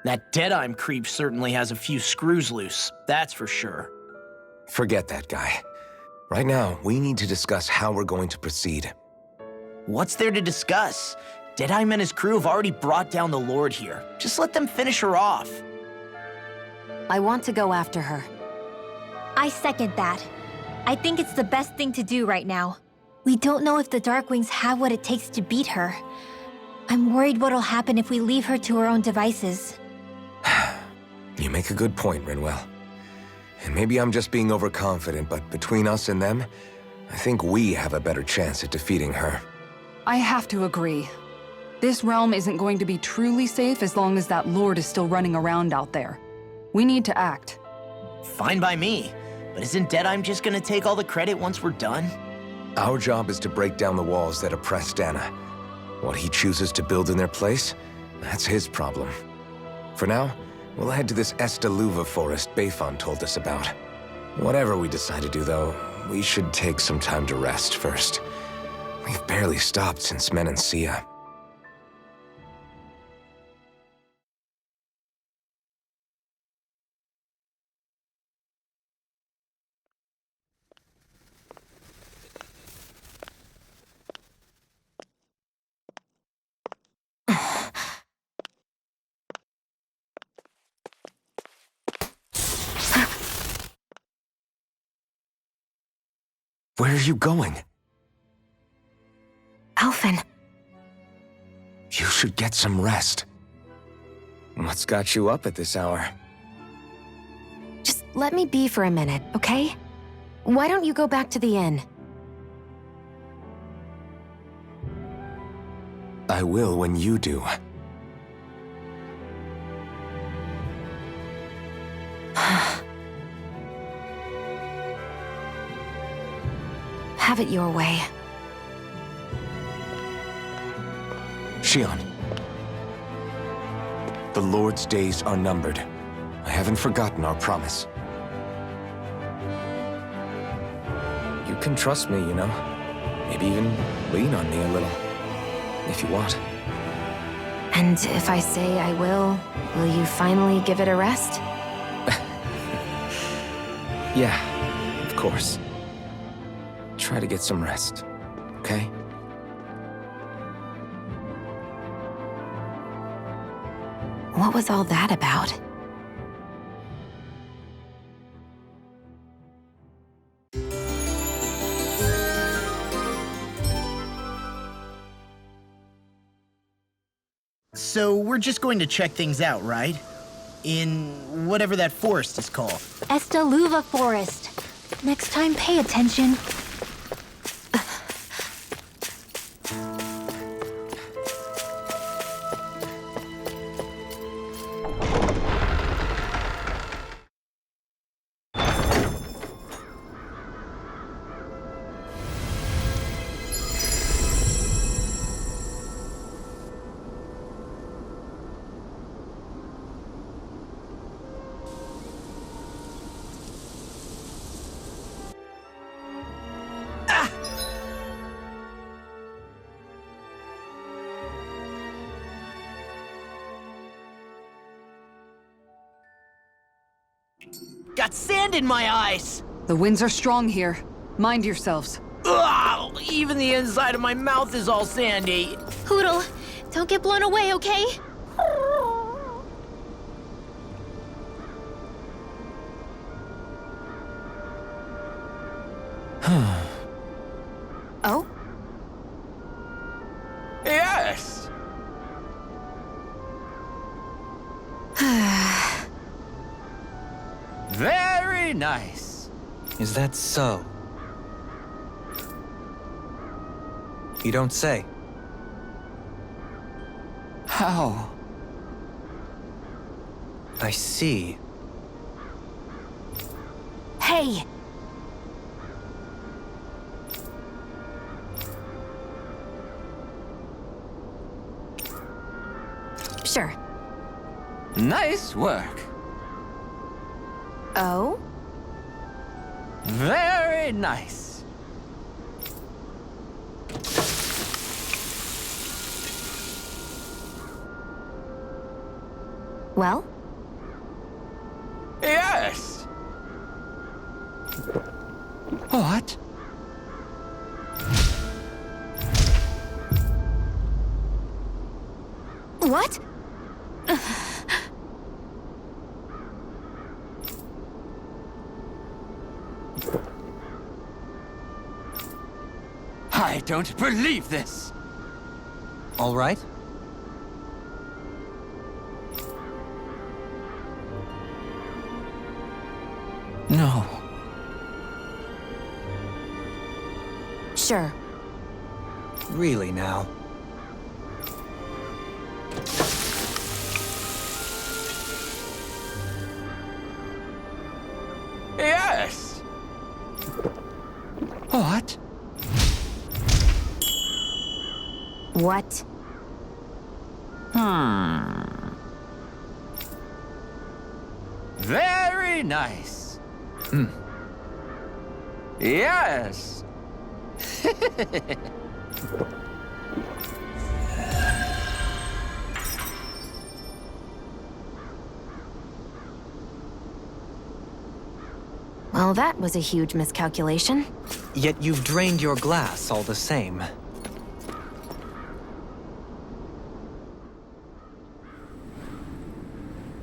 That Deadeye creep certainly has a few screws loose, that's for sure. Forget that guy. Right now, we need to discuss how we're going to proceed. What's there to discuss? Deadeye and his crew have already brought down the Lord here. Just let them finish her off. I want to go after her. I second that. I think it's the best thing to do right now. We don't know if the Darkwings have what it takes to beat her. I'm worried what'll happen if we leave her to her own devices. You make a good point, Rinwell. And maybe I'm just being overconfident, but between us and them, I think we have a better chance at defeating her. I have to agree. This realm isn't going to be truly safe as long as that Lord is still running around out there. We need to act. Fine by me. But isn't Deadeye just gonna take all the credit once we're done? Our job is to break down the walls that oppress Dana. What he chooses to build in their place, that's his problem. For now, we'll head to this Estaluva forest Bayfon told us about. Whatever we decide to do, though, we should take some time to rest first. We've barely stopped since Menancia. Where are you going? Alphen. You should get some rest. What's got you up at this hour? Just let me be for a minute, okay? Why don't you go back to the inn? I will when you do. Have it your way. Shionne. The Lord's days are numbered. I haven't forgotten our promise. You can trust me, you know. Maybe even lean on me a little. If you want. And if I say I will you finally give it a rest? Yeah, of course. Try to get some rest, okay? What was all that about? So we're just going to check things out, right? In whatever that forest is called. Estaluva Forest. Next time, pay attention. Got sand in my eyes! The winds are strong here. Mind yourselves. Ugh, even the inside of my mouth is all sandy. Hootle, don't get blown away, okay? Oh? Yes! Very nice. Is that so? You don't say. How? I see. Hey! Sure. Nice work. Oh? Very nice. Well? Yes! What? What? I don't believe this! All right? No. Sure. Really now? Yes! What? What? Very nice. Yes! Well, that was a huge miscalculation. Yet you've drained your glass all the same.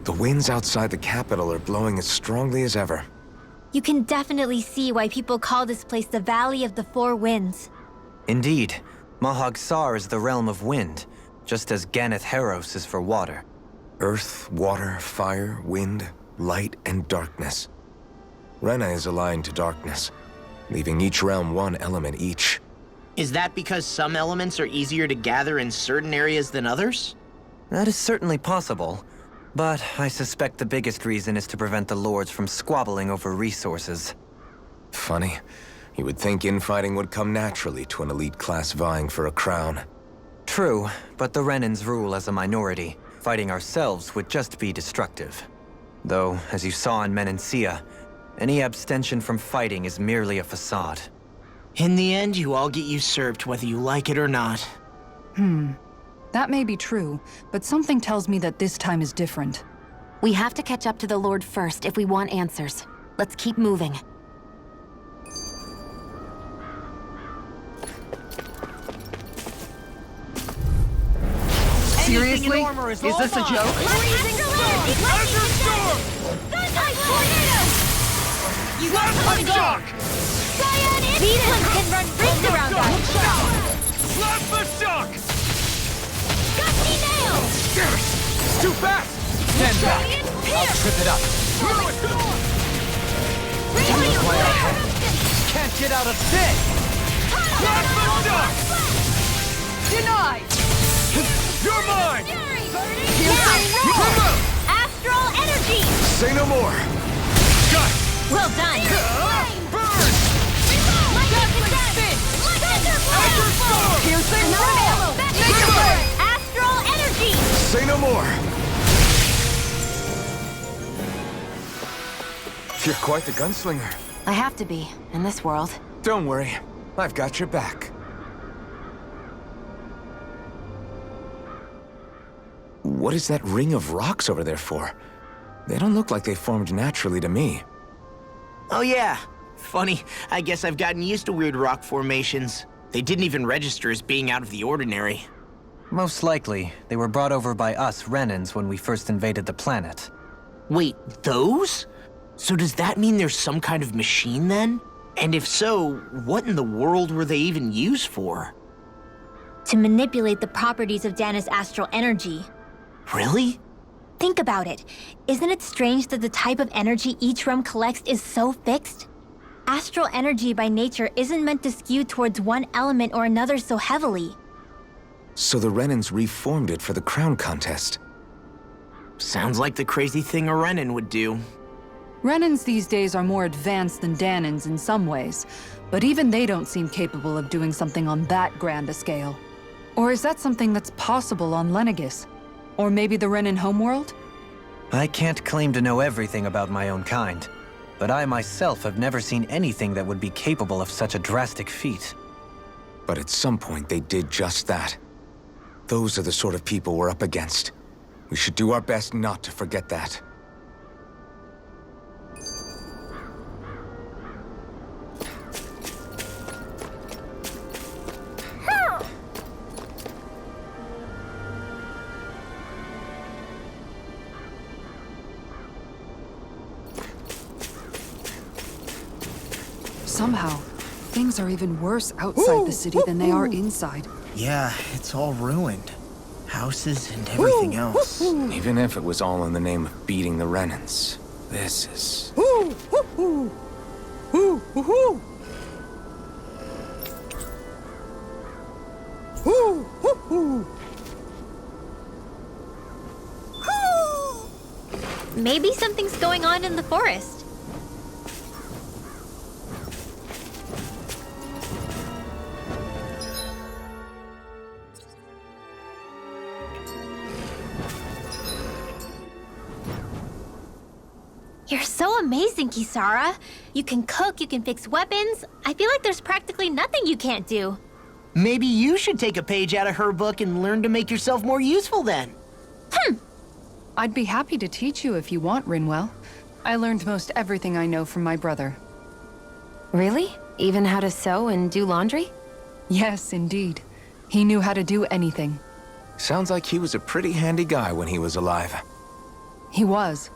The winds outside the capital are blowing as strongly as ever. You can definitely see why people call this place the Valley of the Four Winds. Indeed, Mahag Saar is the realm of wind, just as Ganeth Heros is for water. Earth, water, fire, wind, light, and darkness. Rena is aligned to darkness, leaving each realm one element each. Is that because some elements are easier to gather in certain areas than others? That is certainly possible, but I suspect the biggest reason is to prevent the lords from squabbling over resources. Funny. You would think infighting would come naturally to an elite class vying for a crown. True, but the Renans rule as a minority. Fighting ourselves would just be destructive. Though, as you saw in Menancia, any abstention from fighting is merely a facade. In the end, you all get usurped whether you like it or not. That may be true, but something tells me that this time is different. We have to catch up to the Lord first if we want answers. Let's keep moving. Seriously? Is this a joke? Beethoven can run rings around us! Gusty nail! Too fast! Stand back! I'll trip it up! Can't get out of this! Denied! You're mine! Astral energy! Say no more! Well done! Piercing Astral energy! Say no more! You're quite the gunslinger. I have to be, in this world. Don't worry, I've got your back. What is that ring of rocks over there for? They don't look like they formed naturally to me. Oh yeah. Funny, I guess I've gotten used to weird rock formations. They didn't even register as being out of the ordinary. Most likely, they were brought over by us Renans when we first invaded the planet. Wait, those? So does that mean there's some kind of machine then? And if so, what in the world were they even used for? To manipulate the properties of Dana's astral energy. Really? Think about it. Isn't it strange that the type of energy each realm collects is so fixed? Astral energy by nature isn't meant to skew towards one element or another so heavily. So the Renans reformed it for the crown contest. Sounds like the crazy thing a Renan would do. Renans these days are more advanced than Danans in some ways, but even they don't seem capable of doing something on that grand a scale. Or is that something that's possible on Lenegis? Or maybe the Renan homeworld? I can't claim to know everything about my own kind, but I myself have never seen anything that would be capable of such a drastic feat. But at some point they did just that. Those are the sort of people we're up against. We should do our best not to forget that. Somehow, things are even worse outside the city than they are inside. Yeah, it's all ruined. Houses and everything else. Even if it was all in the name of beating the Renans, this is... Maybe something's going on in the forest. You're so amazing, Kisara. You can cook, you can fix weapons. I feel like there's practically nothing you can't do. Maybe you should take a page out of her book and learn to make yourself more useful then. I'd be happy to teach you if you want, Rinwell. I learned most everything I know from my brother. Really? Even how to sew and do laundry? Yes, indeed. He knew how to do anything. Sounds like he was a pretty handy guy when he was alive. He was.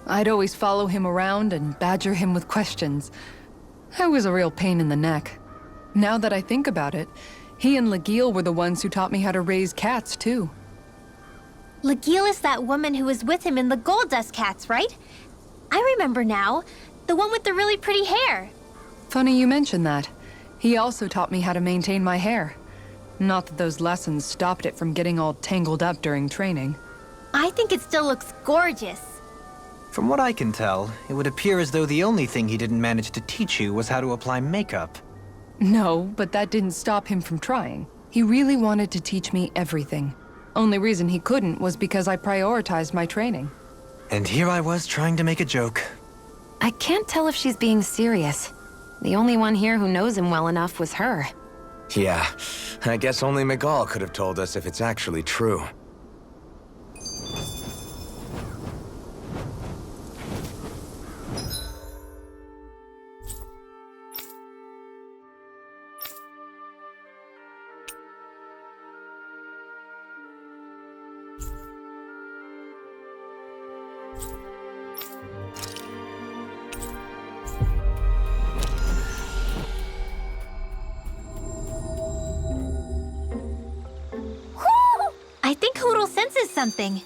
I'd always follow him around and badger him with questions. I was a real pain in the neck. Now that I think about it, he and Legil were the ones who taught me how to raise cats, too. Legil is that woman who was with him in the Gold Dust Cats, right? I remember now. The one with the really pretty hair. Funny you mention that. He also taught me how to maintain my hair. Not that those lessons stopped it from getting all tangled up during training. I think it still looks gorgeous. From what I can tell, it would appear as though the only thing he didn't manage to teach you was how to apply makeup. No, but that didn't stop him from trying. He really wanted to teach me everything. Only reason he couldn't was because I prioritized my training. And here I was trying to make a joke. I can't tell if she's being serious. The only one here who knows him well enough was her. Yeah, I guess only Miguel could have told us if it's actually true. I think Hootle senses something.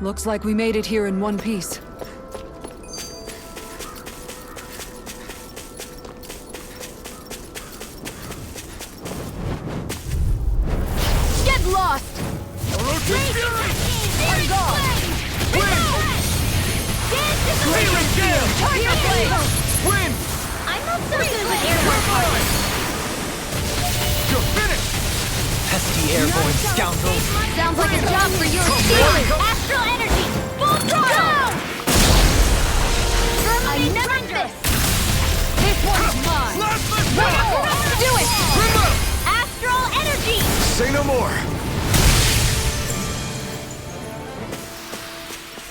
Looks like we made it here in one piece. Get lost! Win! I'm not so good with airborne parties. You're finished! Pesky airborne scoundrel! Sounds like a job for you and Steely! Astral energy! Full throttle! I never this! This one's mine! Do it! Astral energy! Say no more!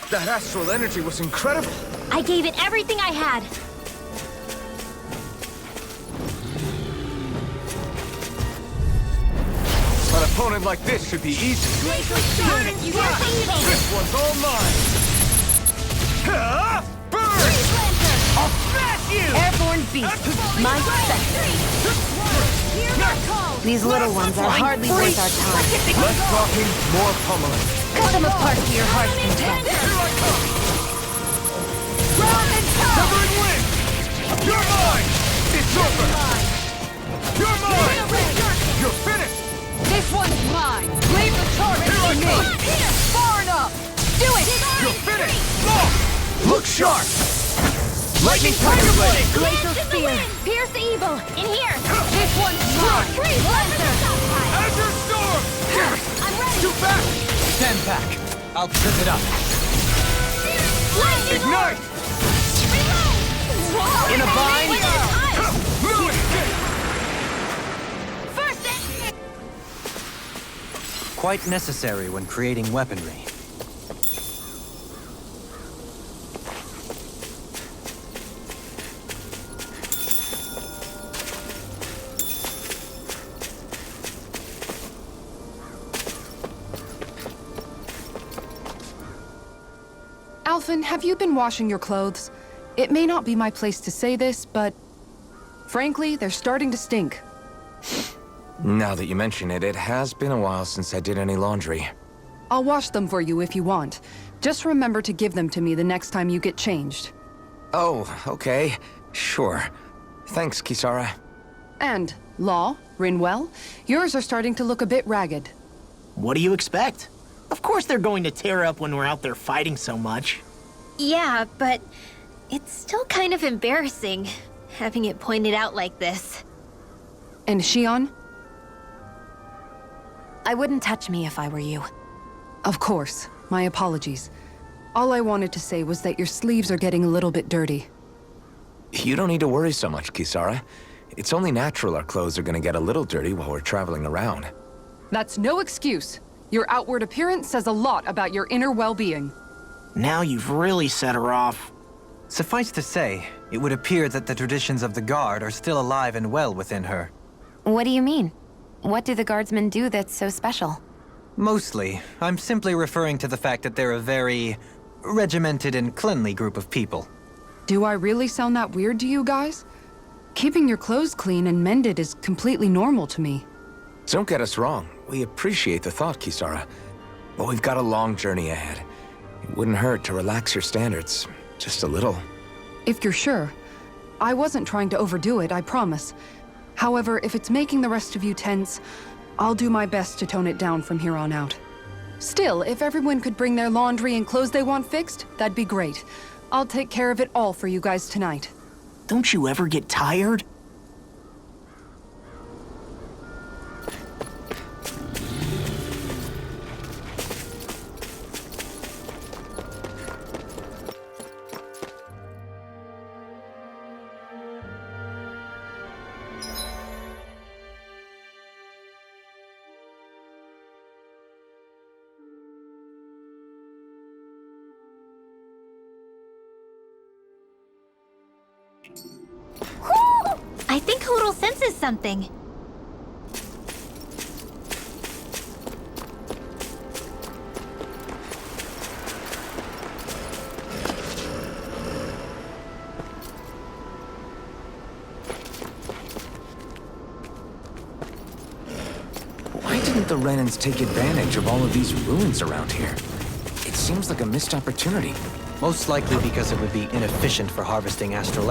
That astral energy was incredible! I gave it everything I had. An opponent like this should be easy. You got evil! This one's all mine! Burn! I'll smash you! Airborne beast, my sector. These little ones are hardly worth our time. Less talking, more pummeling. Cut them apart to your heart's content. Here I come! Cover and win! You're mine! It's over! You're mine! You're finished! This one's mine! Leave the target to me! Far enough! Do it! You're finished! Look! Look sharp! Lightning Tiger Blade! Glacial Spear, pierce evil. In here! This one's mine! Azure Storm! I'm ready! Too fast! Stand back! I'll trip it up. Ignite! In a bind? Quite necessary when creating weaponry. Alphen, have you been washing your clothes? It may not be my place to say this, but frankly, they're starting to stink. Now that you mention it, it has been a while since I did any laundry. I'll wash them for you if you want. Just remember to give them to me the next time you get changed. Oh, okay. Sure. Thanks, Kisara. And, Law, Rinwell, yours are starting to look a bit ragged. What do you expect? Of course they're going to tear up when we're out there fighting so much. Yeah, but it's still kind of embarrassing, having it pointed out like this. And Shion? I wouldn't touch me if I were you. Of course. My apologies. All I wanted to say was that your sleeves are getting a little bit dirty. You don't need to worry so much, Kisara. It's only natural our clothes are gonna get a little dirty while we're traveling around. That's no excuse. Your outward appearance says a lot about your inner well-being. Now you've really set her off. Suffice to say, it would appear that the traditions of the Guard are still alive and well within her. What do you mean? What do the guardsmen do that's so special? Mostly, I'm simply referring to the fact that they're a very regimented and cleanly group of people. Do I really sound that weird to you guys? Keeping your clothes clean and mended is completely normal to me. Don't get us wrong. We appreciate the thought, Kisara. But we've got a long journey ahead. It wouldn't hurt to relax your standards. Just a little. If you're sure. I wasn't trying to overdo it, I promise. However, if it's making the rest of you tense, I'll do my best to tone it down from here on out. Still, if everyone could bring their laundry and clothes they want fixed, that'd be great. I'll take care of it all for you guys tonight. Don't you ever get tired? I think Hoodle senses something. Why didn't the Renans take advantage of all of these ruins around here? It seems like a missed opportunity. Most likely because it would be inefficient for harvesting astral.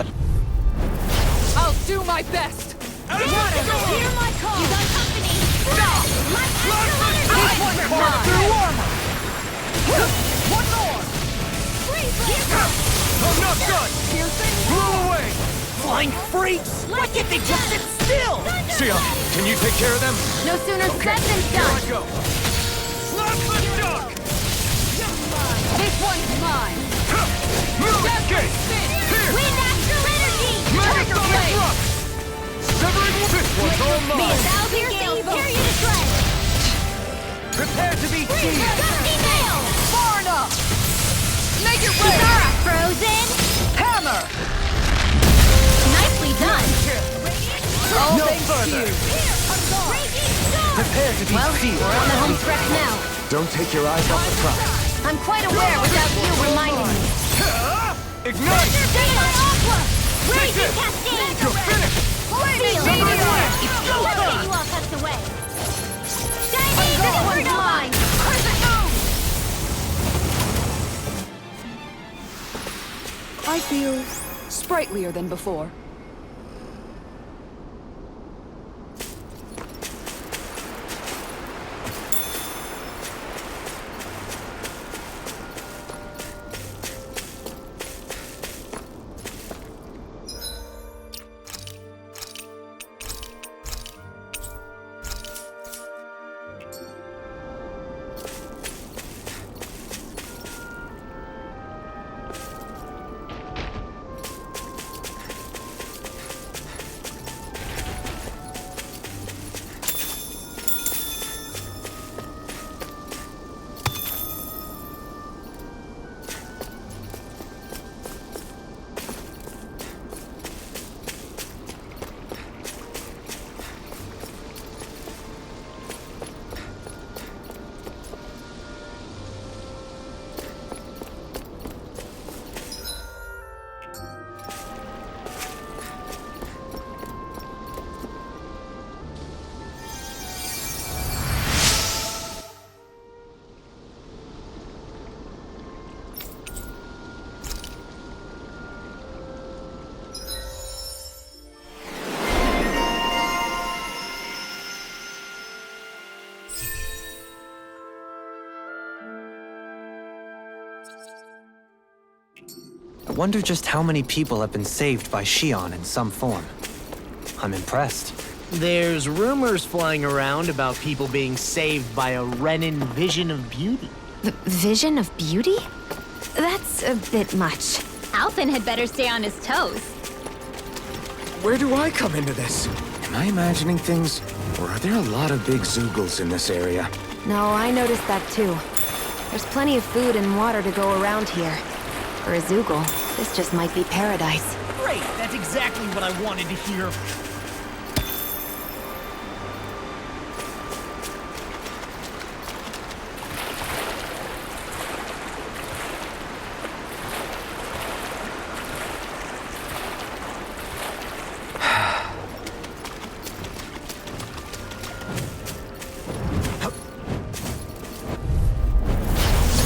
I'll do my best! Water, Hear my call! You got company! Stop! Like This one's mine! through armor! One more! I'm not done! Blow away! Flying freaks! Why can't they just sit still? Sia, can you take care of them? No sooner said than Here I done! go! Slap the duck! This one's mine! Escape! Here! Wind astral energy! Magic your Thunder blade! Thrust! Severing this one's all Be a mine! thousand gales, carry you to shreds! Prepare to be seized! Gusty nail! Far enough! Make it rain! Kitara frozen! Hammer! Nicely done! All No thanks to further. you! Raging storm! Prepare to be Well, seized! we're on the home stretch now. Don't take your eyes off the prize. I'm quite aware without you reminding me. Ignite! Daylight Aqua! Raging it. Cascade! You're finished! Flaming Meteor! It's go time! You all tucked away. Shining This one's Supernova! mine! Crescent moon! I feel sprightlier than before. I wonder just how many people have been saved by Shion in some form. I'm impressed. There's rumors flying around about people being saved by a Renin vision of beauty. Vision of beauty? That's a bit much. Alphen had better stay on his toes. Where do I come into this? Am I imagining things? Or are there a lot of big Zoogles in this area? No, I noticed that too. There's plenty of food and water to go around here. For a Zoogle, this just might be paradise. Great, that's exactly what I wanted to hear.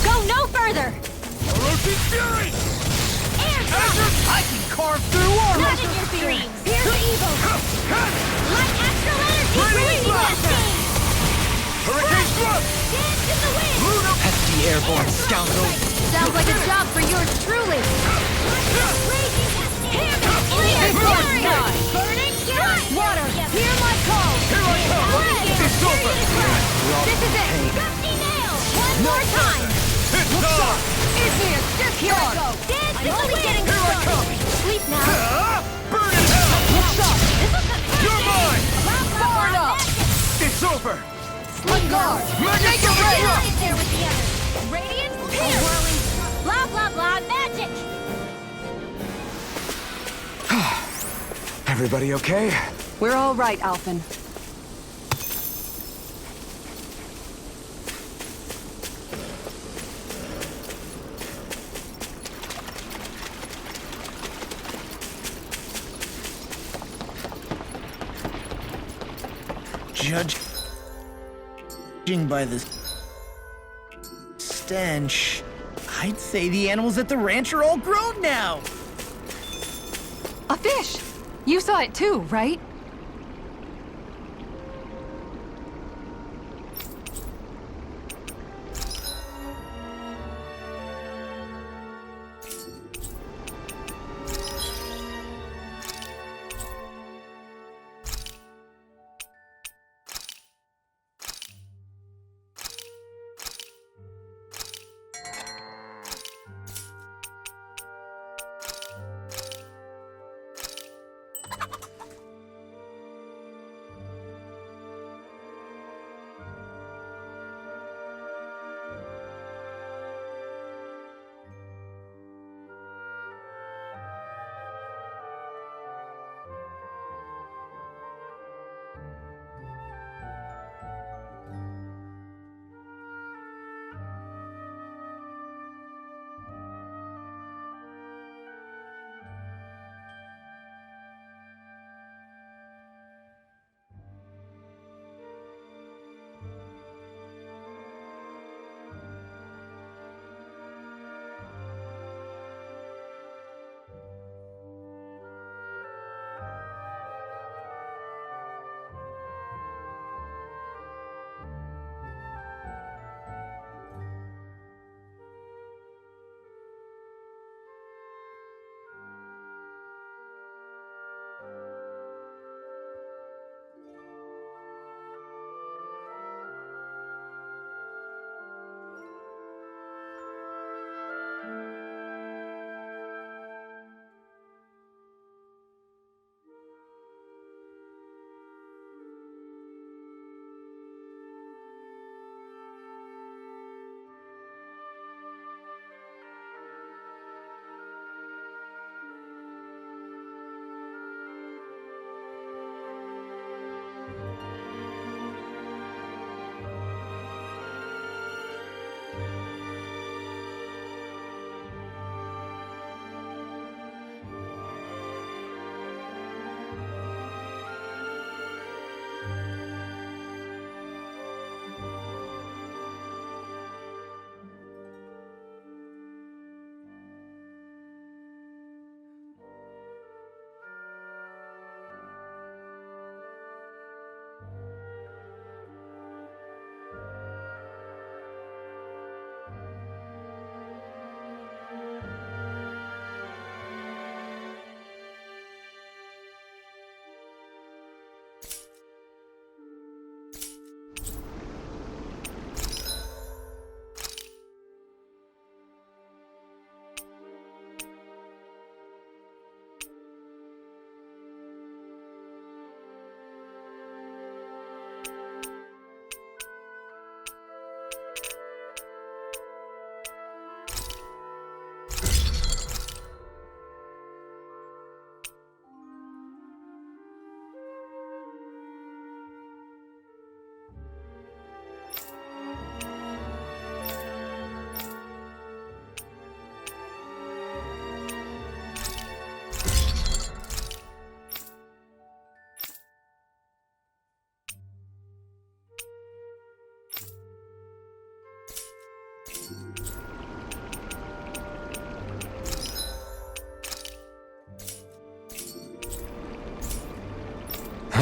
Go no further! Orochi Fury! Air I can carve through armor! Not in your dreams! Here's the evil! Light astral energy! Raging Cascade! Hurricane Thrust! Dance in the wind! Pesky airborne scoundrel! Sounds like a job for yours truly! Raging Cascade! This one's mine! Burning strike! Water, hear my call! Here I come! It's over! This is it! Gusty nail! One more time! It's time! Igneous Discord! Dance in the Here I wind! come! Sleep now! Burn in hell! What's up? You're mine! Far enough! It's over! On guard! Mega Make it Thunder rain! Thrust! Right there with the others! Radiant Pierce! Whirling... Blah, blah, blah, magic! Everybody okay? We're all right, Alphen. Judging by the stench. I'd say the animals at the ranch are all grown now. A fish! You saw it too, right?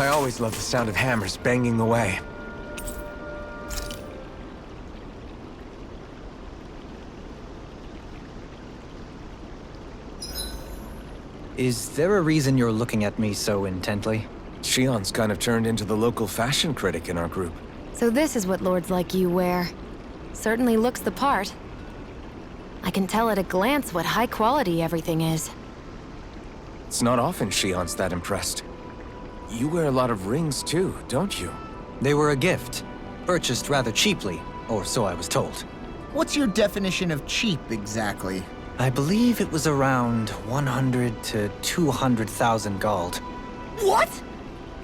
I always love the sound of hammers banging away. Is there a reason you're looking at me so intently? Shion's kind of turned into the local fashion critic in our group. So this is what lords like you wear. Certainly looks the part. I can tell at a glance what high quality everything is. It's not often Shion's that impressed. You wear a lot of rings too, don't you? They were a gift, purchased rather cheaply, or so I was told. What's your definition of cheap, exactly? I believe it was around 100 to 200,000 gold. What?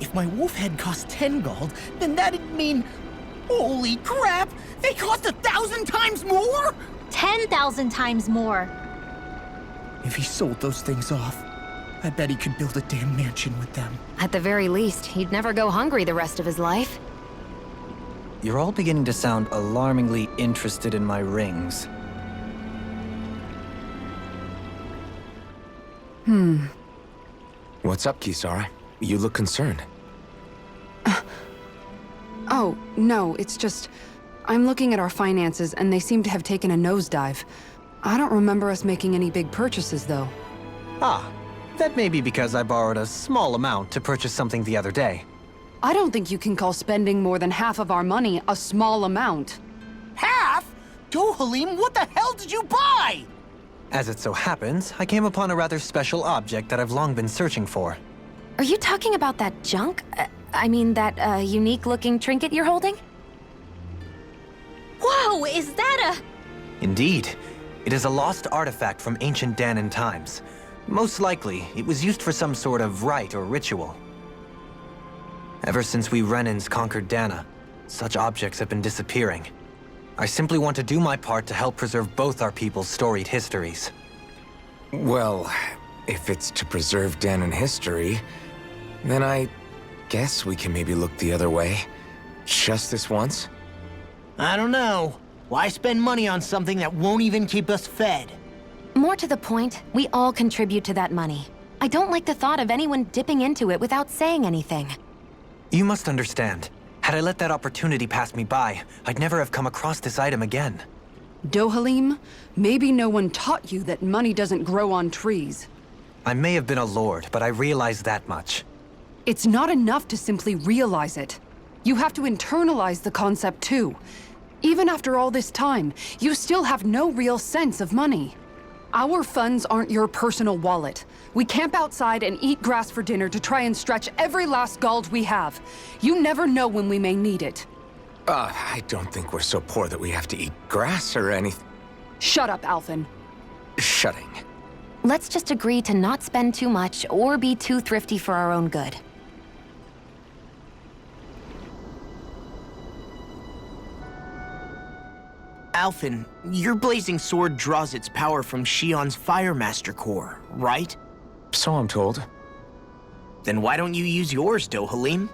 If my wolf head cost 10 gold, then that'd mean... Holy crap! They cost 1,000 times more?! 10,000 times more. If he sold those things off, I bet he could build a damn mansion with them. At the very least, he'd never go hungry the rest of his life. you're all beginning to sound alarmingly interested in my rings. What's up, Kisara? You look concerned. Oh, no, it's just... I'm looking at our finances and they seem to have taken a nosedive. I don't remember us making any big purchases, though. Ah, that may be because I borrowed a small amount to purchase something the other day. I don't think you can call spending more than half of our money a small amount. Half? Dohalim, what the hell did you buy? As it so happens, I came upon a rather special object that I've long been searching for. Are you talking about that junk? I mean, that unique-looking trinket you're holding? Whoa, is that a... Indeed. It is a lost artifact from ancient Dahnan times. Most likely, it was used for some sort of rite or ritual. Ever since we Renans conquered Dahna, such objects have been disappearing. I simply want to do my part to help preserve both our people's storied histories. Well, if it's to preserve Dahnan history, then I guess we can maybe look the other way. Just this once? I don't know. Why spend money on something that won't even keep us fed? More to the point, we all contribute to that money. I don't like the thought of anyone dipping into it without saying anything. You must understand. Had I let that opportunity pass me by, I'd never have come across this item again. Dohalim, maybe no one taught you that money doesn't grow on trees. I may have been a lord, but I realize that much. It's not enough to simply realize it. You have to internalize the concept too. Even after all this time, you still have no real sense of money. Our funds aren't your personal wallet. We camp outside and eat grass for dinner to try and stretch every last gold we have. You never know when we may need it. I don't think we're so poor that we have to eat grass or anything. Shut up, Alphen. Shutting. Let's just agree to not spend too much or be too thrifty for our own good. Alphen, your blazing sword draws its power from Shion's Fire Master Core, right? So I'm told. Then why don't you use yours, Dohalim?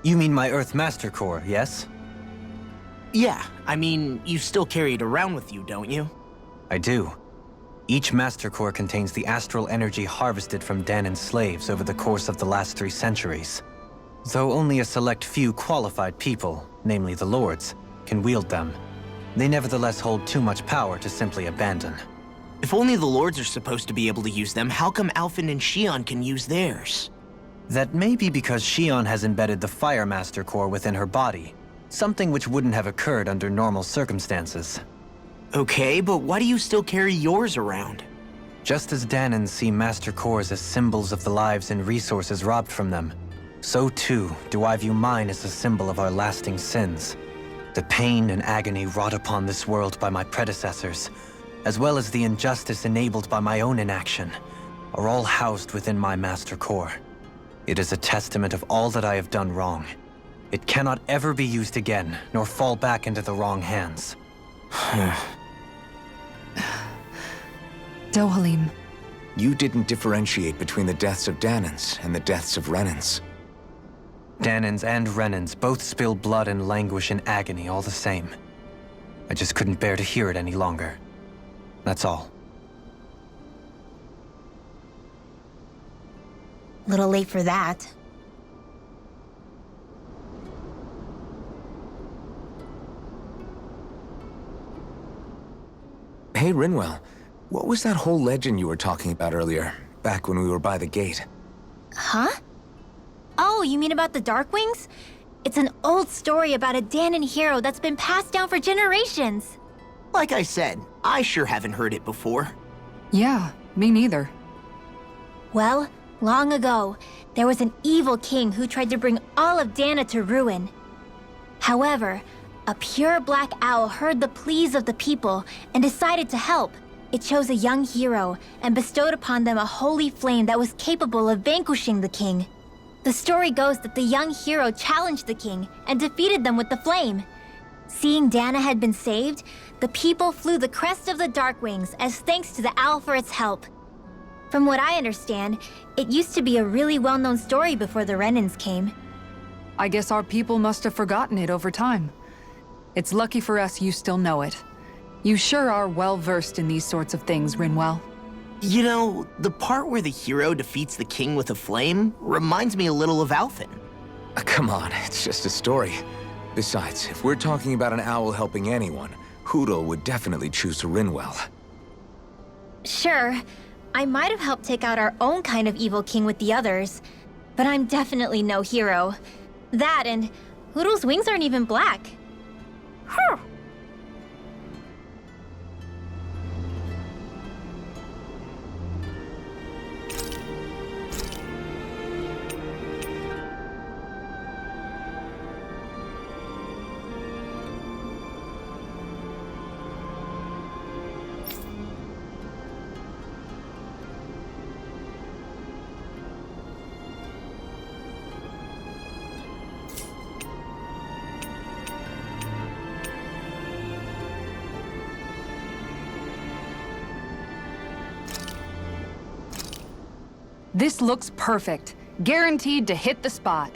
You mean my Earth Master Core, yes? Yeah, I mean, you still carry it around with you, don't you? I do. Each Master Core contains the astral energy harvested from Dahnan's slaves over the course of the last 3 centuries. Though only a select few qualified people, namely the Lords, can wield them, they nevertheless hold too much power to simply abandon. If only the Lords are supposed to be able to use them, how come Alphen and Shion can use theirs? That may be because Shion has embedded the Fire Master Core within her body, something which wouldn't have occurred under normal circumstances. Okay, but why do you still carry yours around? Just as Dahnans see Master Cores as symbols of the lives and resources robbed from them, so too do I view mine as a symbol of our lasting sins. The pain and agony wrought upon this world by my predecessors, as well as the injustice enabled by my own inaction, are all housed within my Master Core. It is a testament of all that I have done wrong. It cannot ever be used again, nor fall back into the wrong hands. Dohalim. You didn't differentiate between the deaths of Dahnans and the deaths of Renans. Dahnans and Renans both spill blood and languish in agony all the same. I just couldn't bear to hear it any longer. That's all. Little late for that. Hey, Rinwell. What was that whole legend you were talking about earlier, back when we were by the gate? Huh? Oh, you mean about the Darkwings? It's an old story about a Dahnan hero that's been passed down for generations. Like I said, I sure haven't heard it before. Yeah, me neither. Well, long ago, there was an evil king who tried to bring all of Dahna to ruin. However, a pure black owl heard the pleas of the people and decided to help. It chose a young hero and bestowed upon them a holy flame that was capable of vanquishing the king. The story goes that the young hero challenged the king and defeated them with the flame. Seeing Dahna had been saved, the people flew the crest of the Darkwings as thanks to the owl for its help. From what I understand, it used to be a really well-known story before the Renans came. I guess our people must have forgotten it over time. It's lucky for us you still know it. You sure are well-versed in these sorts of things, Rinwell. You know, the part where the hero defeats the king with a flame reminds me a little of Alphen. Come on, it's just a story. Besides, if we're talking about an owl helping anyone, Hootle would definitely choose Rinwell. Sure, I might have helped take out our own kind of evil king with the others, but I'm definitely no hero. That and Hootle's wings aren't even black. Huh. This looks perfect. Guaranteed to hit the spot.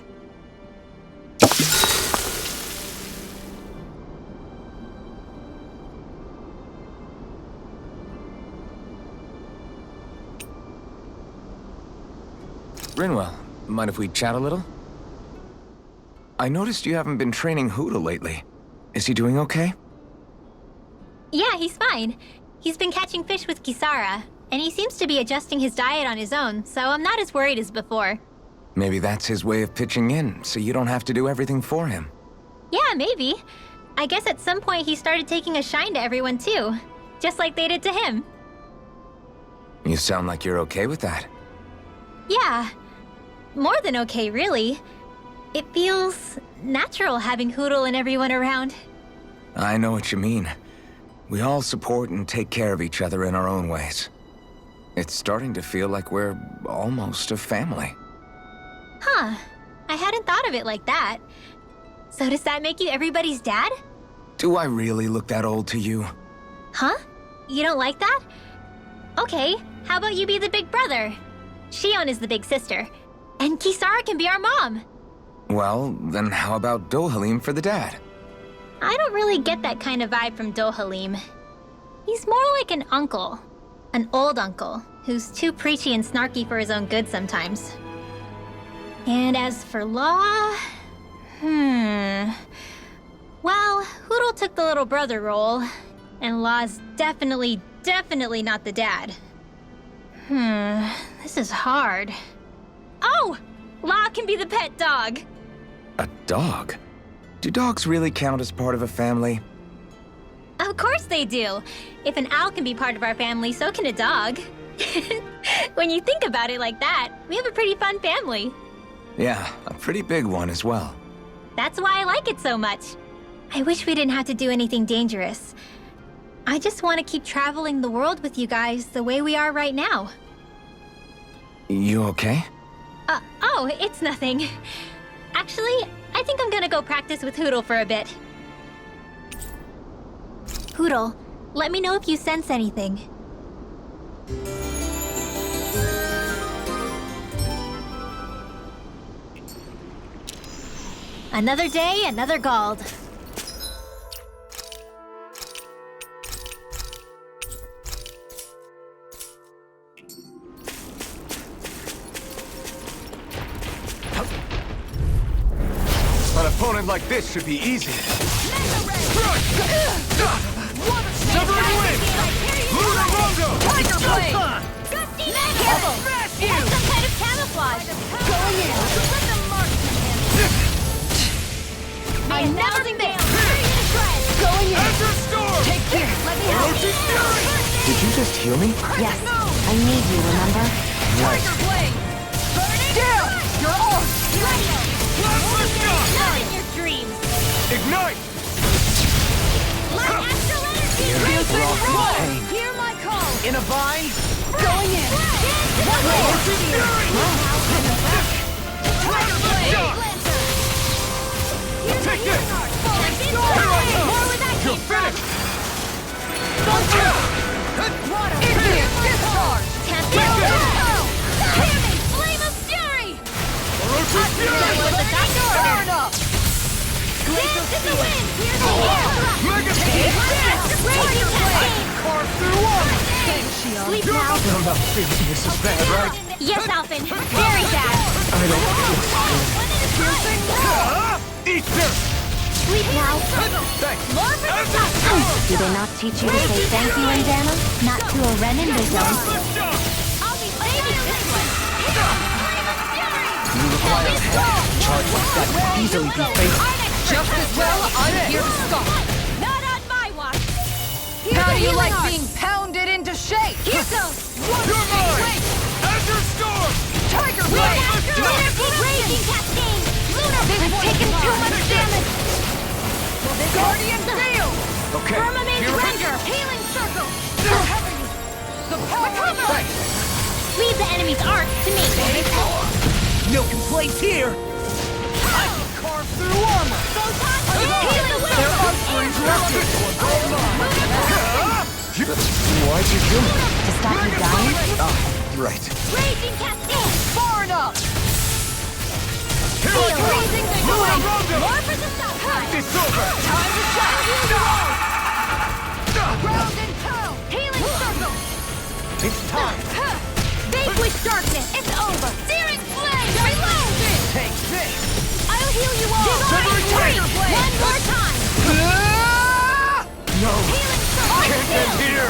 Rinwell, mind if we chat a little? I noticed you haven't been training Hootle lately. Is he doing okay? Yeah, he's fine. He's been catching fish with Kisara, and he seems to be adjusting his diet on his own, so I'm not as worried as before. Maybe that's his way of pitching in, so you don't have to do everything for him. Yeah, maybe. I guess at some point he started taking a shine to everyone too, just like they did to him. You sound like you're okay with that. Yeah. More than okay, really. It feels natural having Hootle and everyone around. I know what you mean. We all support and take care of each other in our own ways. It's starting to feel like we're almost a family. Huh. I hadn't thought of it like that. So does that make you everybody's dad? Do I really look that old to you? Huh? You don't like that? Okay, how about you be the big brother? Shion is the big sister. And Kisara can be our mom. Well, then how about Dohalim for the dad? I don't really get that kind of vibe from Dohalim. He's more like an uncle. An old uncle, who's too preachy and snarky for his own good sometimes. And as for Law... Well, Hootle took the little brother role, and Law's definitely not the dad. This is hard. Oh! Law can be the pet dog! A dog? Do dogs really count as part of a family? Of course they do! If an owl can be part of our family, so can a dog. When you think about it like that, we have a pretty fun family. Yeah, a pretty big one as well. That's why I like it so much. I wish we didn't have to do anything dangerous. I just want to keep traveling the world with you guys the way we are right now. You okay? Oh, it's nothing. Actually, I think I'm gonna go practice with Hootle for a bit. Hootle, let me know if you sense anything. Another day, another Gald. An opponent like this should be easy. Severing Wind! Lunarongo! Tiger Blade! Gusty Mantle! That's some kind of camouflage! Going in! I never fail! Going in! Azure Storm! Take care! Let me help! Orochi's Fury! Did you just heal me? Yes, I need you, remember? Tiger Blade! Burning! Down! You're off! Plasma Shock! Not in your dreams! Ignite! Light Astral Energy! Pain. Hear my call! In a bind? Going in! Orochi's Fury! Tiger Blade! Take this! More with that You're finished! Water! Discharge! Tempest! Hear me! Flame of Fury! Burn up! Dance in the wind! Here's the Mega carve through armor! Thanks, Shion. Sleep now. I'm not feeling this is bad, right? Yes, Alphen. Very bad. I don't Eat this! Sleep now. Thanks. More for the top. Do they not teach you to say thank you in Dana? Not to a Renin, they don't. Lift up! I'll be saving this one. You require a head charge like that could easily be fatal. Just as well, I'm here to stop. Not on my watch. Here's How the do you healing like arc. being pounded into shape? Here goes. You're mine! Azure Storm! Tiger Lunar Blade! Raging Cascade. Lunar I've taken too much damage! Guardian Field! Okay, Firmament here we Render. Healing Circle. The power! Leave the enemy's arc to me. No complaints here. carve through armor! Photon healing wind. They're up for interrupted. Why'd you do it? To stop you dying? Right. Raging Cascade. Burn up! Here I go! Raising the Move wind. around him! More for the south side. It's over! Time to shine. Heal you all. Ground and pound! Healing Circle. It's time! Vanquish darkness. It's over. Searing Flame. Reload. Take this! I'll heal you all. Severing Tiger Blade. Blade. One more time. No! Healing Circle. Can't end here!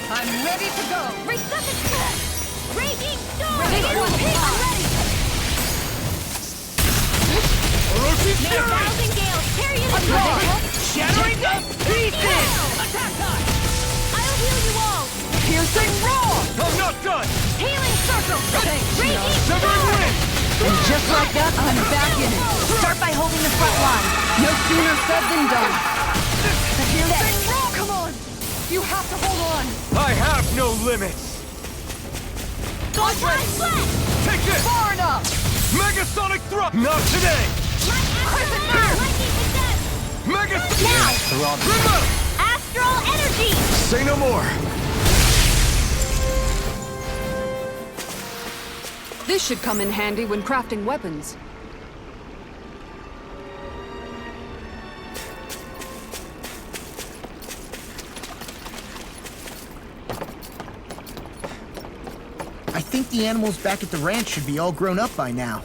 I'm ready to go! Raging Storm! Ready. Orochi's May a Fury! thousand gales carry you to shore! Shattering to pieces! Attack us! I'll heal you all! Piercing roar! I'm not done! Healing Circle! Raging Severing Storm! Wind! And just like that, I'm back in it! Start by holding the front line. No sooner said than done! The piercing roar! Come on! You have to hold on! I have no limits! Photon Flash! Take this! Far enough! Megasonic Thrust! Not today! Lightning Possess! Mega... Now! Remote! Astral Energy! Say no more! This should come in handy when crafting weapons. I think the animals back at the ranch should be all grown up by now.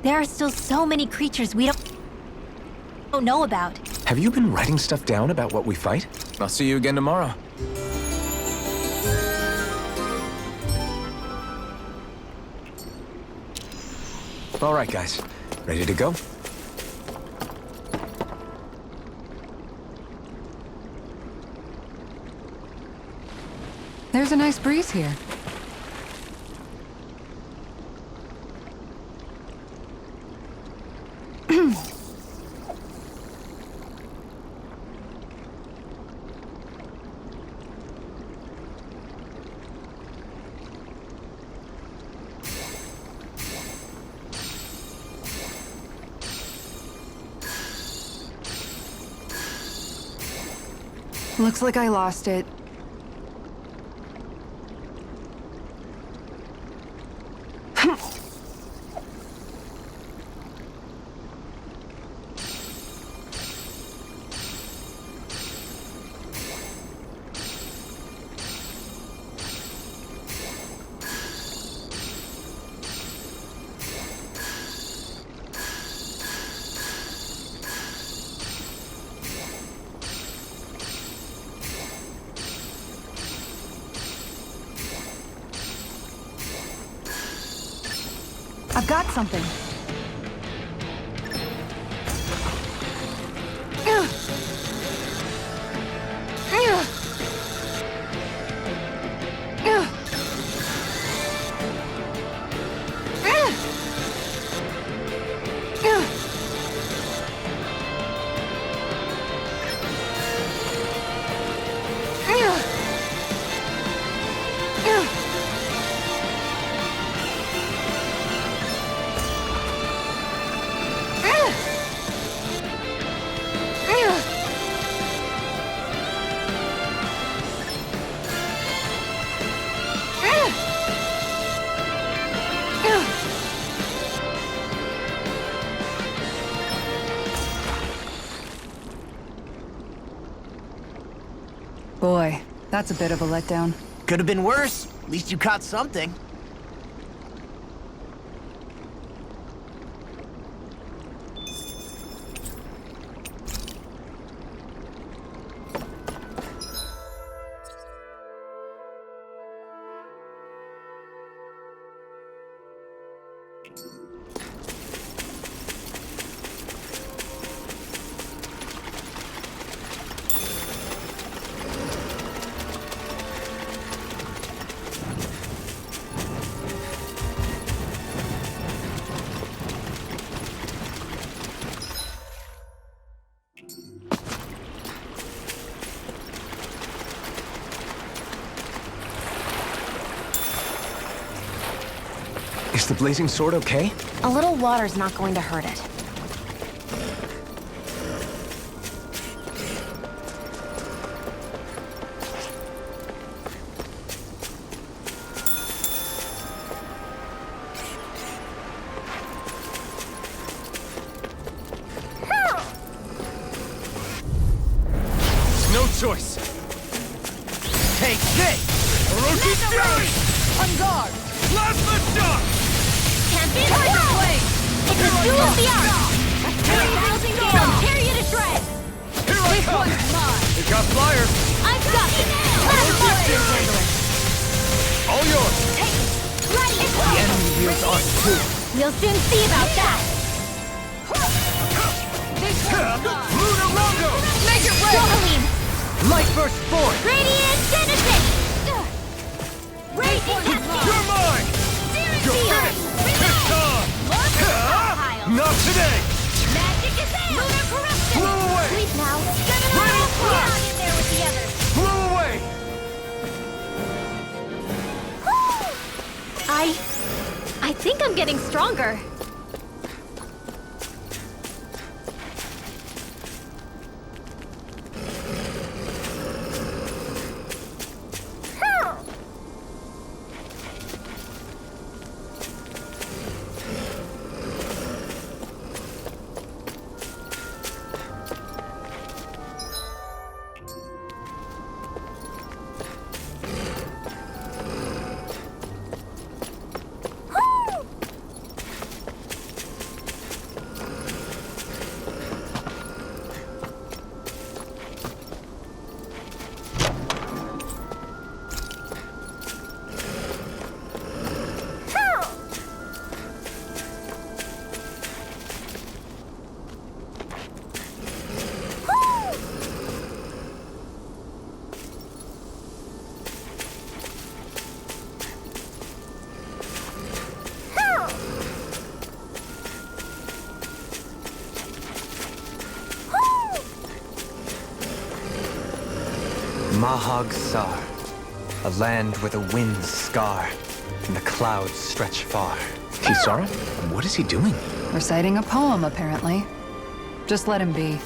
There are still so many creatures we don't know about. Have you been writing stuff down about what we fight? I'll see you again tomorrow. All right, guys. Ready to go? There's a nice breeze here. Looks like I lost it. I've got something. That's a bit of a letdown. Could have been worse. At least you caught something. Is the blazing sword okay? A little water's not going to hurt it. No choice. Take this! Orochi Fury! On guard! Plasma shock! Can't be hurt! It's a duel of the arts! Tear you to shreds! Here I come! It got flyers! I've got it! Plasma handle it! All yours! The enemy wields art too. We'll soon see about that! Luna Rondo! Make it red! Dohalim! Light burst forth! Radiant Genesis! Raging Cascade! You're mine! You're finished! It's time! Not today! Magic is in! Lunar corruption! Blow away! Sleep now! Ready, Get on in there with the others! Blow away! I think I'm getting stronger. Mahag Sar, a land where the winds scar and the clouds stretch far. Kisara? What is he doing? Reciting a poem, apparently. Just let him be.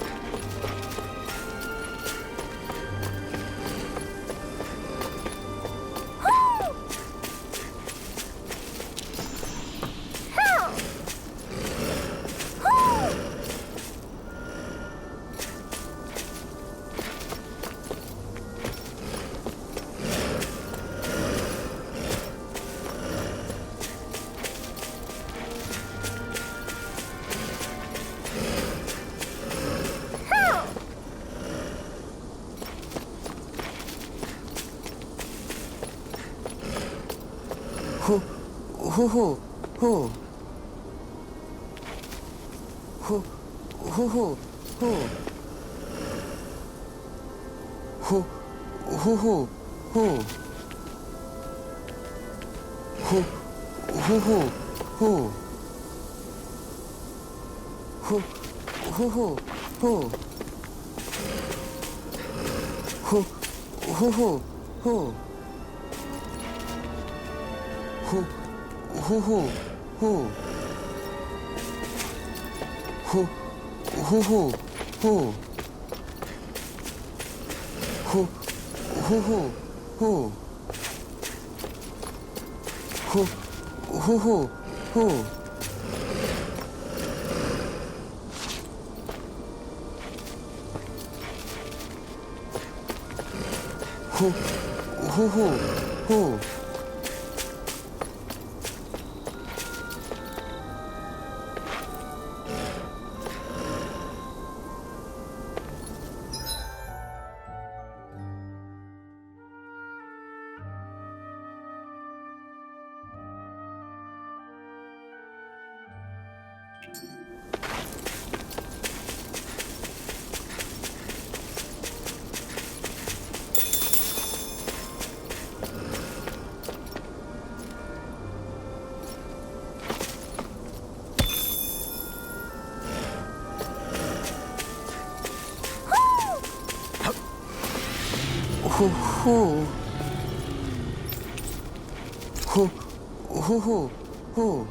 Who? Who?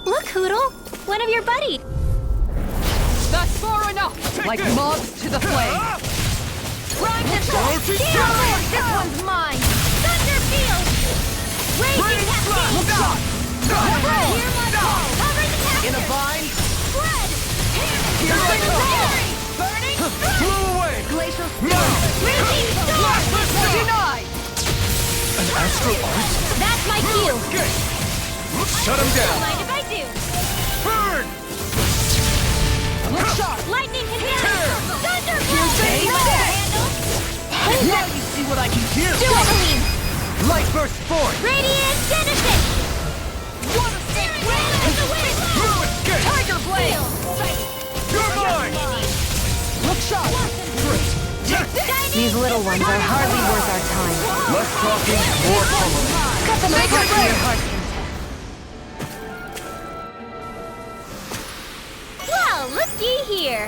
Look, Hoodle! One of your buddies! That's far enough! Like moths to the flame! Prime the sword! This one's mine! Thunderfield! Raging Cascade! Hear my call! Cover the cactus! In a vine? Spread! Here I come! Burning! Blow away! Glacial Raging Storm! denied! An astral arts? That's my cue! Okay! Shut him down! Mind if I do? Burn! Look sharp! Lightning Canary! Thunderbolt! Piercing! Handle! Now you see what I can do! Jubilee! Light burst forth! Radiant Genesis! Water stick! Wind of the wind! No escape! Tiger blade! You're mine! Look sharp! These little ones are hardly worth our time. Less talking, more pummeling. Cut them apart to your heart's content. Well, looky here!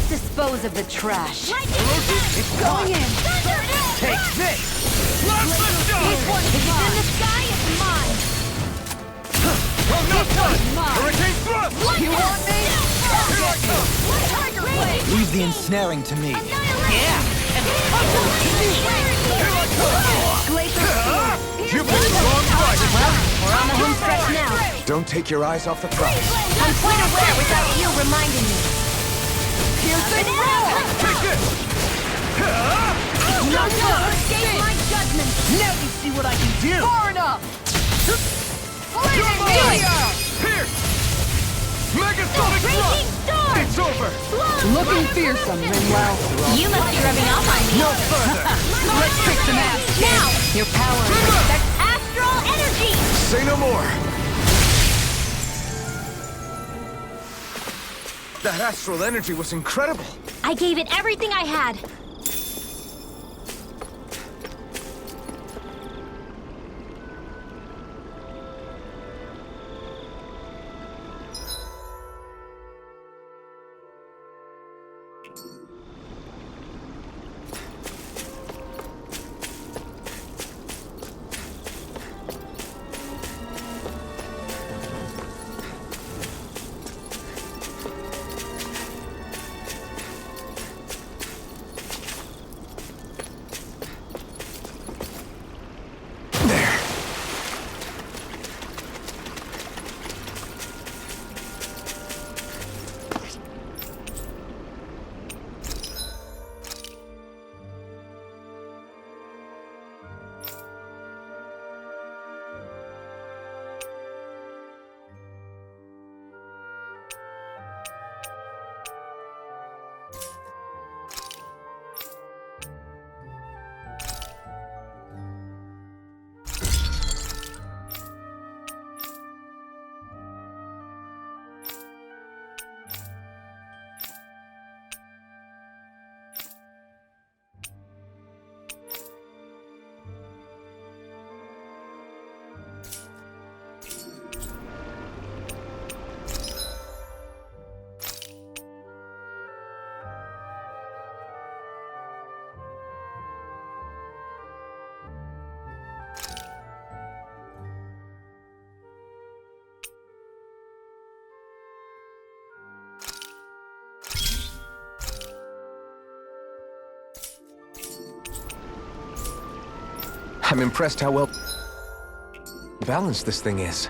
Dispose of the trash. It's Going in. Take this! Blast the stone! If it's in the sky, it's mine! I'm not done! Hurricane thrust! You want me? Here I come! Tiger blade! Leave the ensnaring to me. Yeah! Here I come! Glacial You picked the wrong fight! We're on the home stretch now. Don't take your eyes off the prize. I'm quite aware without you reminding me. Take this! You'll never escape my judgment! Now you see what I can do! Far enough! You're mine! Pierce! Megasonic thrust! Raging storm! It's over! Looking fearsome, Rinwell. You must be rubbing off on me. No further! Let's kick some ass. Now! Your power. That's astral energy! Say no more. That astral energy was incredible. I gave it everything I had. I'm impressed how well balanced this thing is.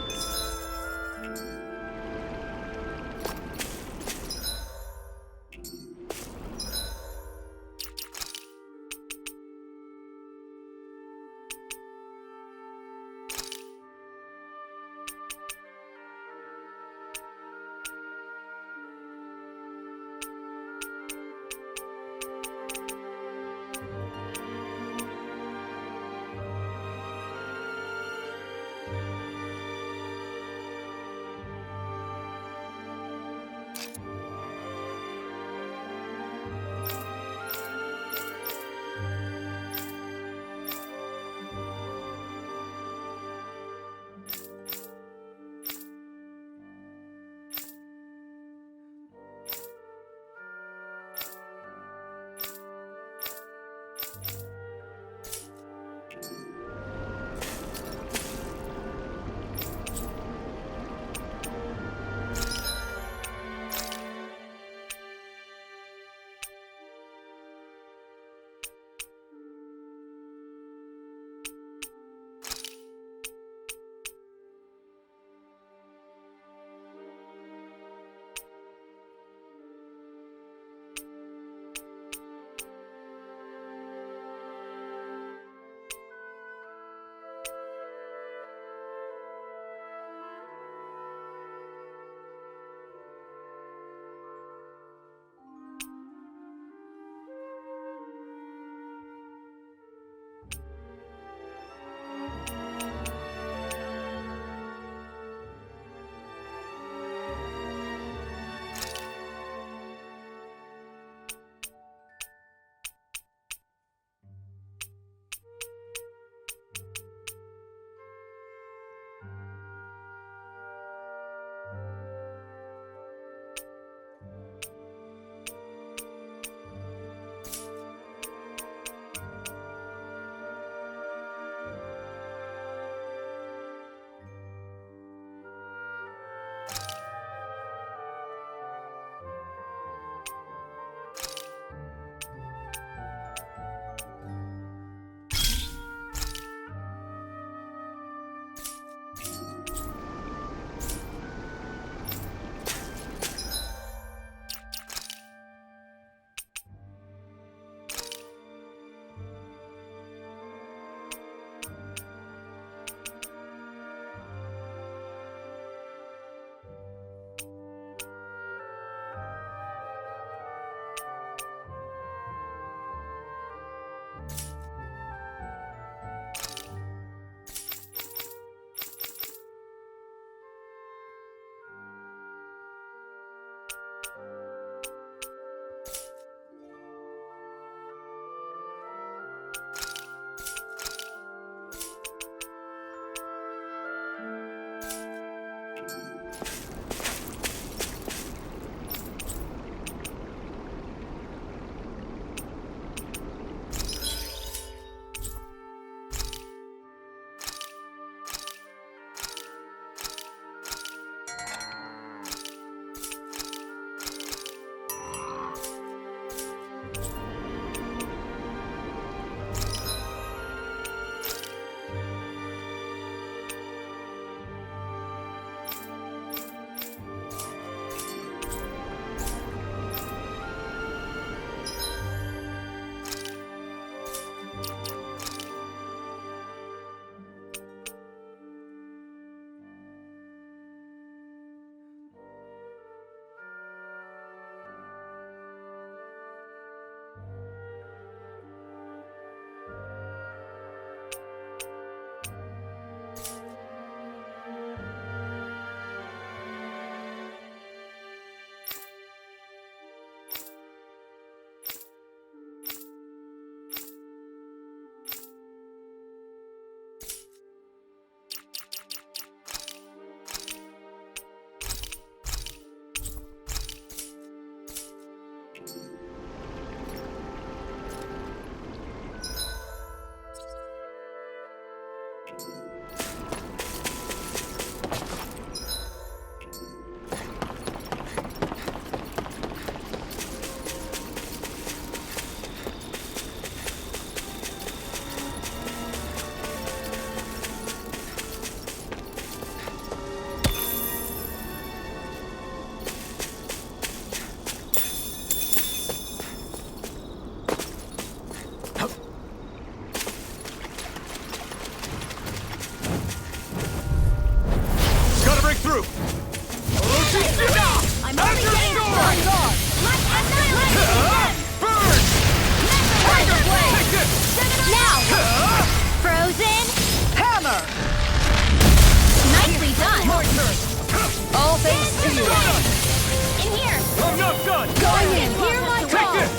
Job done! Going in! Hear my Take call! this!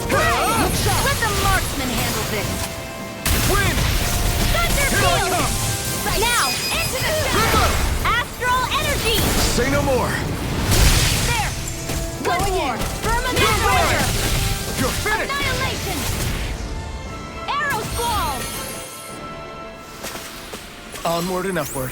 Let the marksman handle this! Win! Thunder Here I field! come! Now, into the shadow! Astral energy! Say no more! There! Going in! Firmament You're right! order! You're finished! Annihilation! Arrow squall! Onward and upward.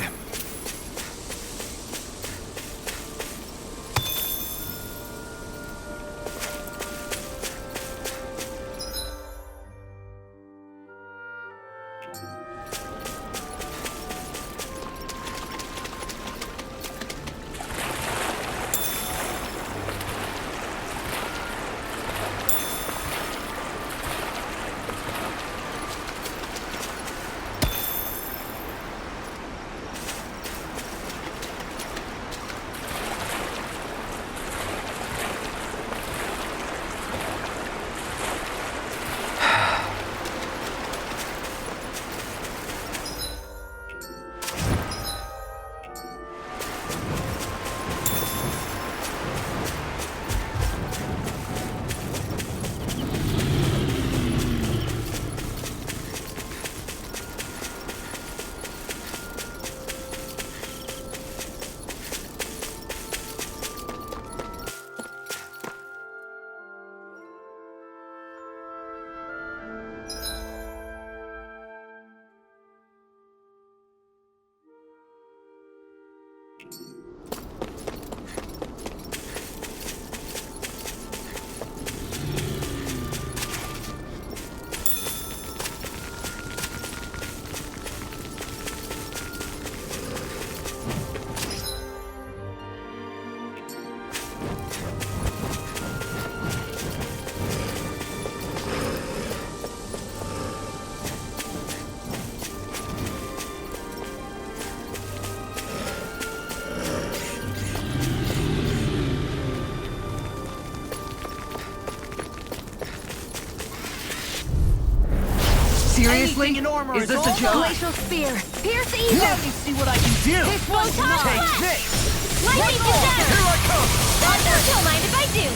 Seriously? Anything in armor Is is this a all joke? Glacial spear! Pierce evil! Let me see what I can do. Photon Take blast! this. Lightning down! Here I come! Thunder! Don't mind if I do!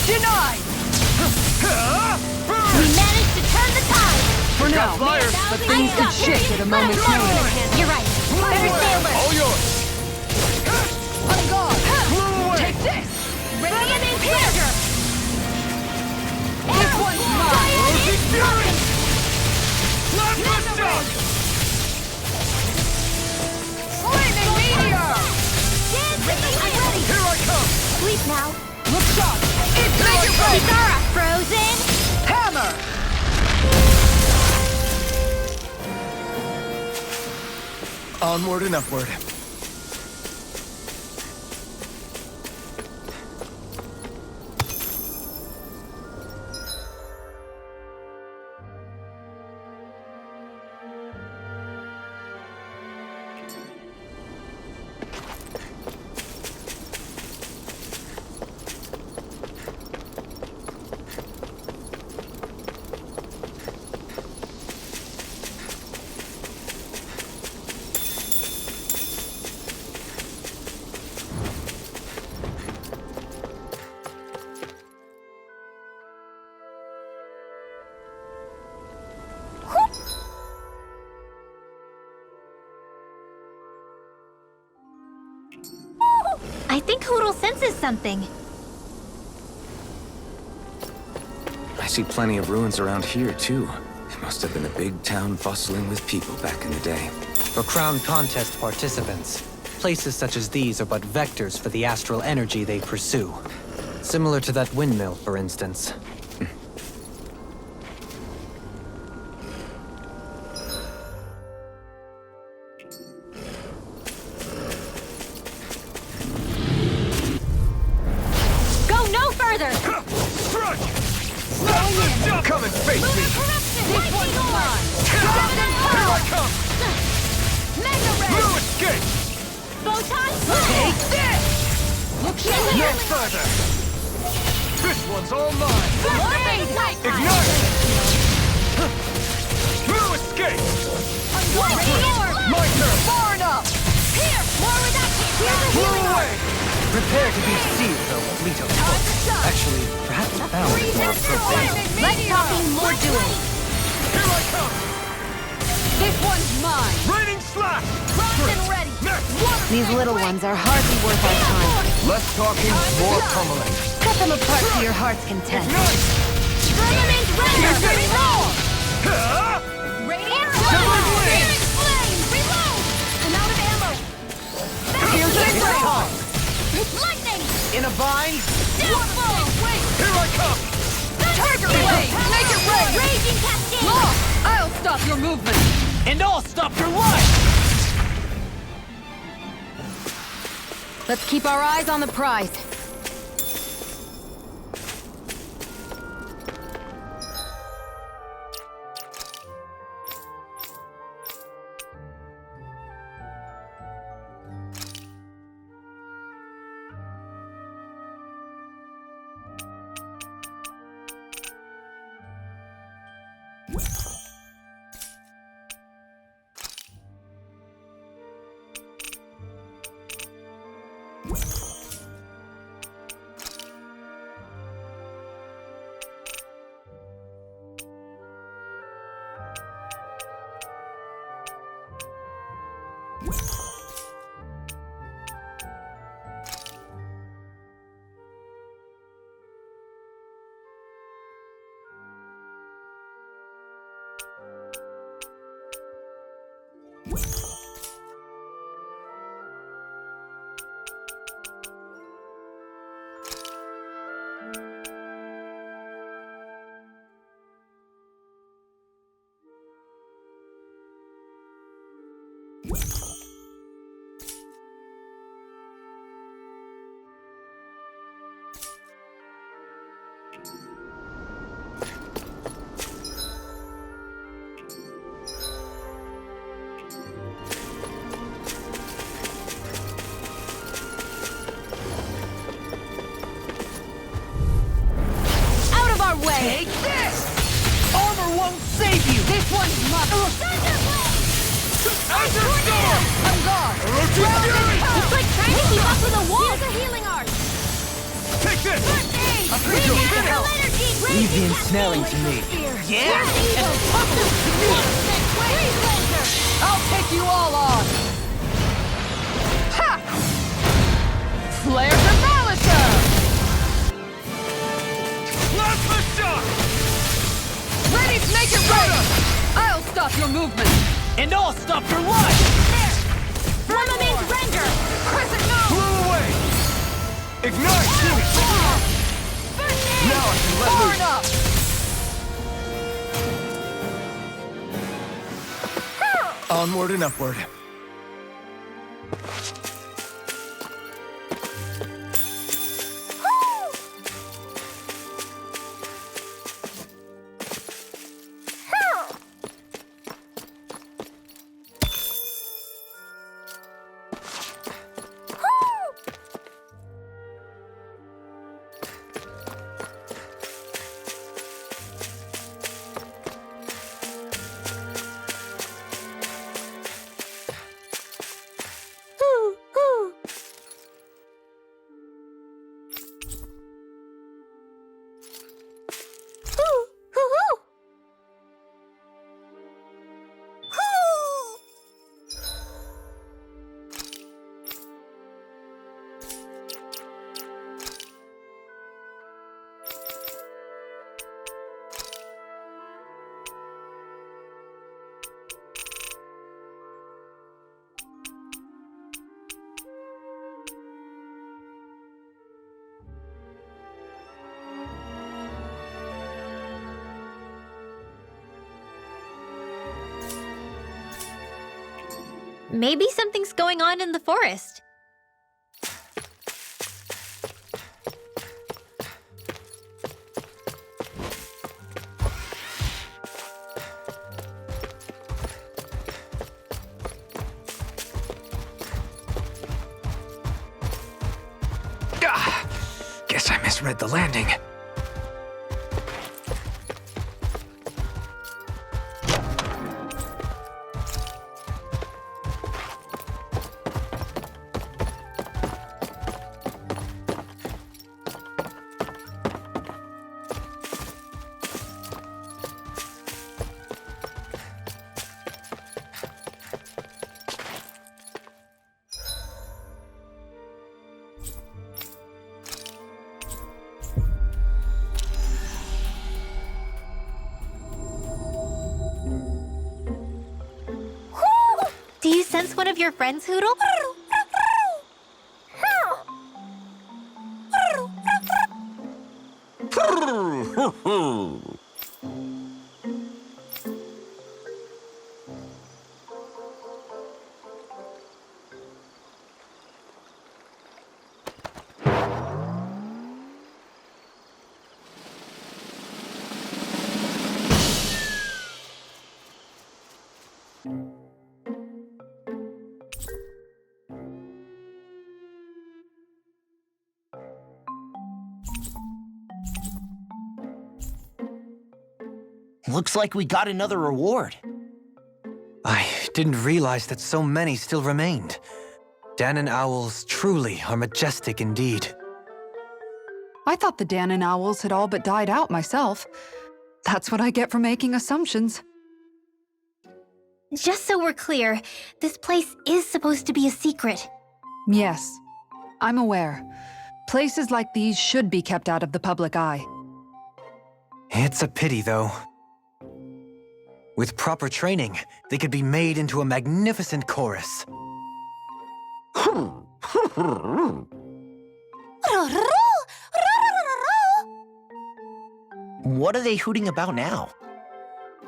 Denied! We managed to turn the tide! For now, fire, but things could shift at a moment's notice. You're right. Better stay alert. All yours! On guard! Blew away! Take this! Radiant pleasure! This one's mine! Rosy Fury! Left the shot! Flaming meteor! I'm ready! Here I come! Sleep now. Look sharp! It's make it right! Zara! Frozen! Hammer! Onward and upward. I think Hootle senses something. I see plenty of ruins around here, too. It must have been a big town bustling with people back in the day. For Crown Contest participants, places such as these are but vectors for the astral energy they pursue. Similar to that windmill, for instance. Go no further! Strike! Left the shot! Come and face me! Lightning orb! Here I come! Mega ray! No escape! Photon Take this! Look No further! This one's all mine! Ignite! No escape! Lightning orb! My turn! Far enough! Here! More reduction! Blew away! Lightning Prepare to be seared, though, fleet of foot. Actually, perhaps bound is more appropriate. Less talking, more doing. Here I come! This one's mine! Raining slash! and ready. Next! These little ones are hardly worth our time. Less talking, more pummeling. Cut them apart to your heart's content. Firmament Render! Reload! Huh? Radiant Silver Blade! Flame! Reload! I'm out of ammo! Here's the time! Lightning! In a bind? Downfall! Here I come! Tiger Blade! Make it rain! Raging Cascade! Lost! I'll stop your movement! And I'll stop your life! Let's keep our eyes on the prize. Take this! Armor won't save you! This one's mine! Azure Storm! I'm gone! It's like trying to keep up with a wall! Here's a healing art! Take this! First aid! I think you'll fit it! Energy! Leave the ensnaring to me. Yeah? I'll take you all on! Ha! Flare to Malisher! Plasma shock! Ready to make it rain! I'll stop your movement! And I'll stop your life! Firmament Render! Crescent Moon! Blew away! Ignite! First aid! Now I can let Burn loose! up! Onward and upward. Maybe something's going on in the forest. Guess I misread the landing. sense one of your friends, Hoodle? Looks like we got another reward. I didn't realize that so many still remained. Danon owls truly are majestic indeed. I thought the Danon owls had all but died out myself. That's what I get for making assumptions. Just so we're clear, this place is supposed to be a secret. Yes, I'm aware. Places like these should be kept out of the public eye. It's a pity, though. With proper training, they could be made into a magnificent chorus. What are they hooting about now?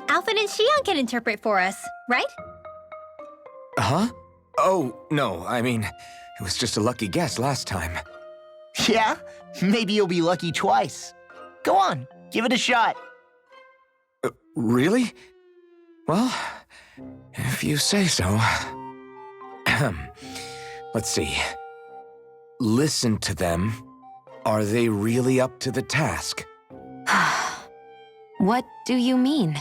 Alphen and Xion can interpret for us, right? Huh? Oh, no, I mean, it was just a lucky guess last time. Yeah? Maybe you'll be lucky twice. Go on, give it a shot. Really? Well, if you say so. Let's see. Listen to them. Are they really up to the task? What do you mean?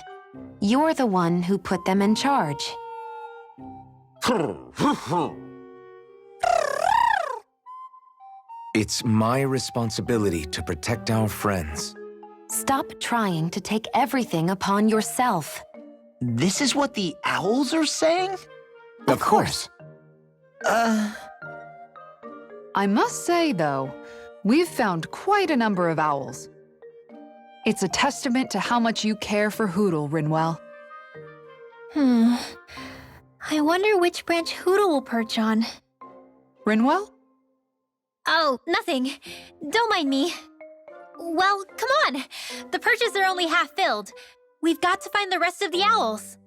You're the one who put them in charge. It's my responsibility to protect our friends. Stop trying to take everything upon yourself. This is what the owls are saying? Of course. I must say, though, we've found quite a number of owls. It's a testament to how much you care for Hootle, Rinwell. I wonder which branch Hoodle will perch on. Rinwell? Oh, nothing. Don't mind me. Well, come on. The perches are only half filled. We've got to find the rest of the owls.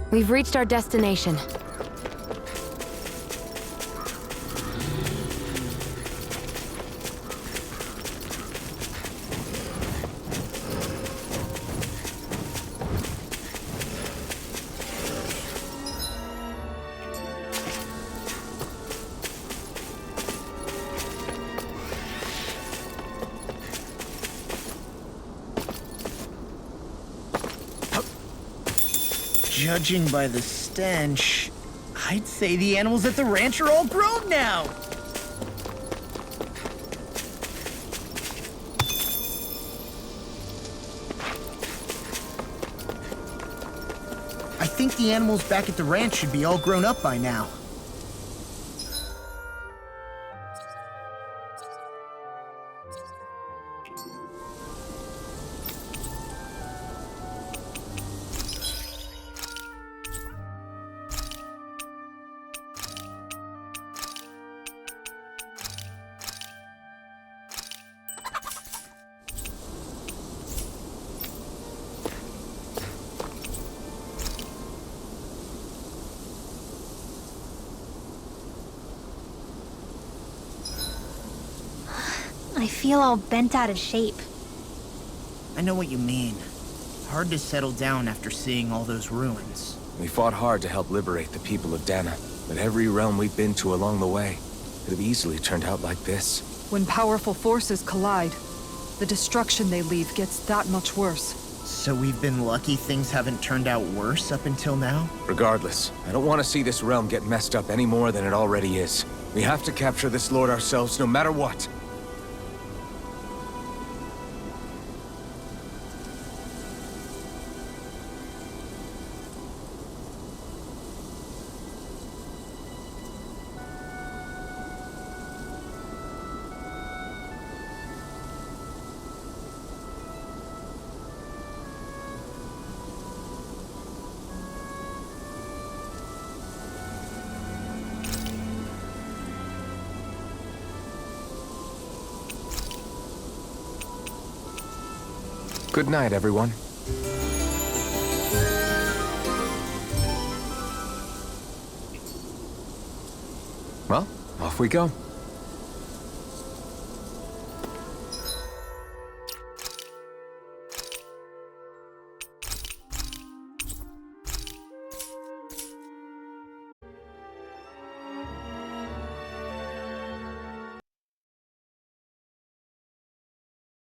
We've reached our destination. Judging by the stench, I'd say the animals at the ranch are all grown now. I think the animals back at the ranch should be all grown up by now. I feel all bent out of shape. I know what you mean. Hard to settle down after seeing all those ruins. We fought hard to help liberate the people of Dana, but every realm we've been to along the way could have easily turned out like this. When powerful forces collide, the destruction they leave gets that much worse. So we've been lucky things haven't turned out worse up until now? Regardless, I don't want to see this realm get messed up any more than it already is. We have to capture this lord ourselves, no matter what. Good night, everyone. Well, off we go.